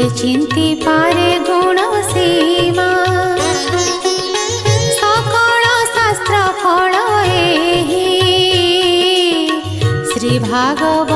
चिंती पारे गुण सीमा सकल शास्त्र फल एहि श्री भागवत